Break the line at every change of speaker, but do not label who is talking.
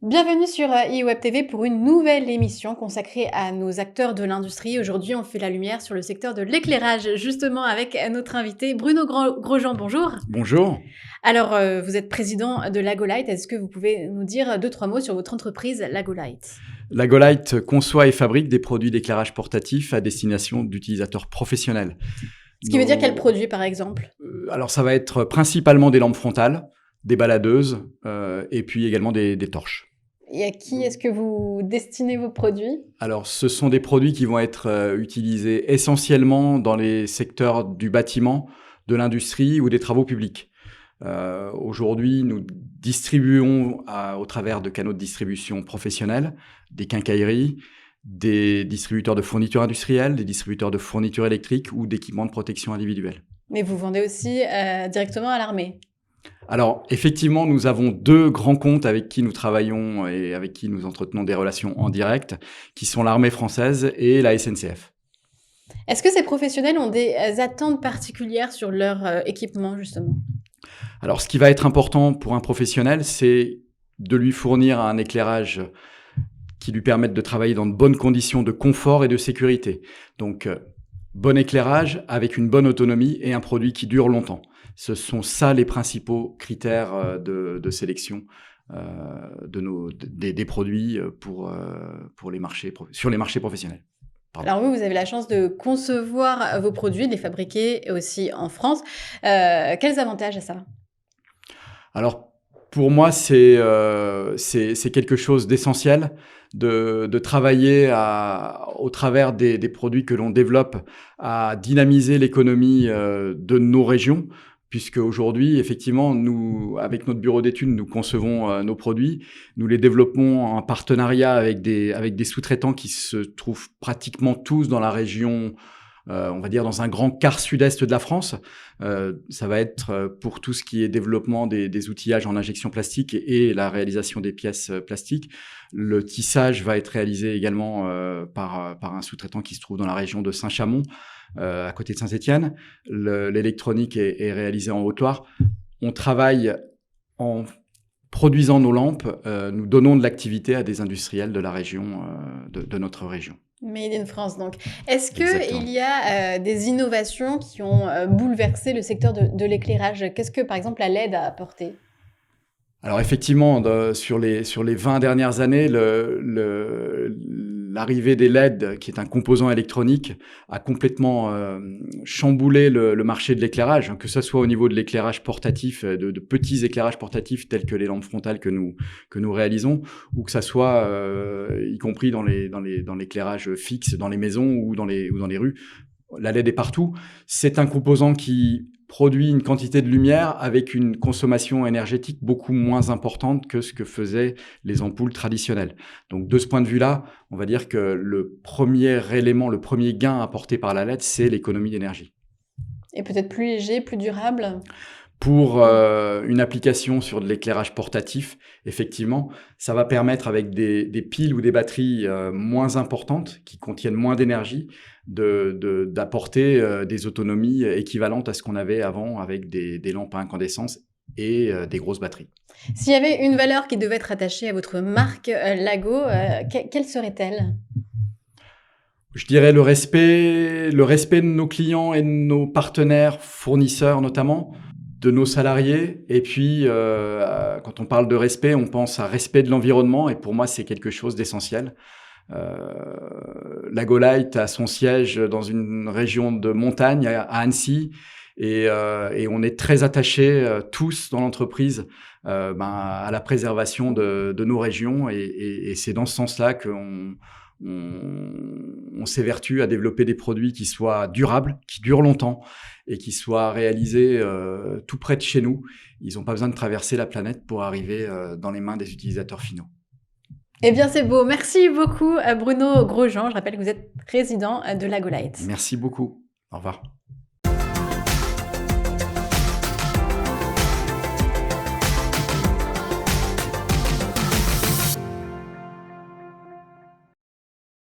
Bienvenue sur iWeb TV pour une nouvelle émission consacrée à nos acteurs de l'industrie. Aujourd'hui, on fait la lumière sur le secteur de l'éclairage, justement avec notre invité Bruno Grosjean. Bonjour.
Bonjour.
Alors, vous êtes président de Lagolight. Est-ce que vous pouvez nous dire deux, trois mots sur votre entreprise Lagolight?
Lagolight conçoit et fabrique des produits d'éclairage portatif à destination d'utilisateurs professionnels.
Ce qui veut dire quel produit, par exemple?
Alors, ça va être principalement des lampes frontales, des baladeuses et puis également des torches.
Et à qui est-ce que vous destinez vos produits?
Alors, ce sont des produits qui vont être utilisés essentiellement dans les secteurs du bâtiment, de l'industrie ou des travaux publics. Aujourd'hui, nous distribuons au travers de canaux de distribution professionnels, des quincailleries, des distributeurs de fournitures industrielles, des distributeurs de fournitures électriques ou d'équipements de protection individuelle.
Mais vous vendez aussi directement à l'armée?
Alors, effectivement, nous avons deux grands comptes avec qui nous travaillons et avec qui nous entretenons des relations en direct, qui sont l'armée française et la SNCF.
Est-ce que ces professionnels ont des attentes particulières sur leur équipement, justement?
Alors, ce qui va être important pour un professionnel, c'est de lui fournir un éclairage qui lui permette de travailler dans de bonnes conditions de confort et de sécurité. Donc, bon éclairage avec une bonne autonomie et un produit qui dure longtemps. Ce sont ça les principaux critères de sélection des produits sur les marchés professionnels. Pardon.
Alors vous avez la chance de concevoir vos produits, de les fabriquer aussi en France. Quels avantages à ça?
Alors, pour moi, c'est quelque chose d'essentiel de travailler au travers des produits que l'on développe à dynamiser l'économie de nos régions, puisque aujourd'hui, effectivement, nous, avec notre bureau d'études, nous concevons nos produits, nous les développons en partenariat avec des sous-traitants qui se trouvent pratiquement tous dans la région, on va dire dans un grand quart sud-est de la France. Ça va être pour tout ce qui est développement des outillages en injection plastique et la réalisation des pièces plastiques. Le tissage va être réalisé également par un sous-traitant qui se trouve dans la région de Saint-Chamond, à côté de Saint-Étienne. L'électronique est réalisée en Haute-Loire. On travaille en produisant nos lampes, nous donnons de l'activité à des industriels de la région, de notre région.
Made in France, donc. Est-ce qu'il y a des innovations qui ont bouleversé le secteur de l'éclairage? Qu'est-ce que, par exemple, la LED a apporté?
Alors effectivement, sur les 20 dernières années, l'arrivée des LED, qui est un composant électronique, a complètement chamboulé le marché de l'éclairage, que ce soit au niveau de l'éclairage portatif, de petits éclairages portatifs tels que les lampes frontales que nous réalisons, ou que ça soit y compris dans l'éclairage fixe, dans les maisons ou dans les rues. La LED est partout. C'est un composant qui produit une quantité de lumière avec une consommation énergétique beaucoup moins importante que ce que faisaient les ampoules traditionnelles. Donc, de ce point de vue-là, on va dire que le premier élément, le premier gain apporté par la LED, c'est l'économie d'énergie.
Et peut-être plus léger, plus durable?
Pour une application sur de l'éclairage portatif, effectivement, ça va permettre avec des piles ou des batteries moins importantes, qui contiennent moins d'énergie, d'apporter des autonomies équivalentes à ce qu'on avait avant avec des lampes à incandescence et des grosses batteries.
S'il y avait une valeur qui devait être attachée à votre marque Lago, quelle serait-elle?
Je dirais le respect de nos clients et de nos partenaires, fournisseurs notamment, de nos salariés. Et puis, quand on parle de respect, on pense à respect de l'environnement. Et pour moi, c'est quelque chose d'essentiel. Lagolight a son siège dans une région de montagne, à Annecy. Et on est très attachés tous dans l'entreprise à la préservation de nos régions. Et c'est dans ce sens-là qu'on s'évertue à développer des produits qui soient durables, qui durent longtemps et qui soient réalisés tout près de chez nous. Ils n'ont pas besoin de traverser la planète pour arriver dans les mains des utilisateurs finaux.
Eh bien, c'est beau. Merci beaucoup, Bruno Grosjean. Je rappelle que vous êtes président de Lagolight.
Merci beaucoup. Au revoir.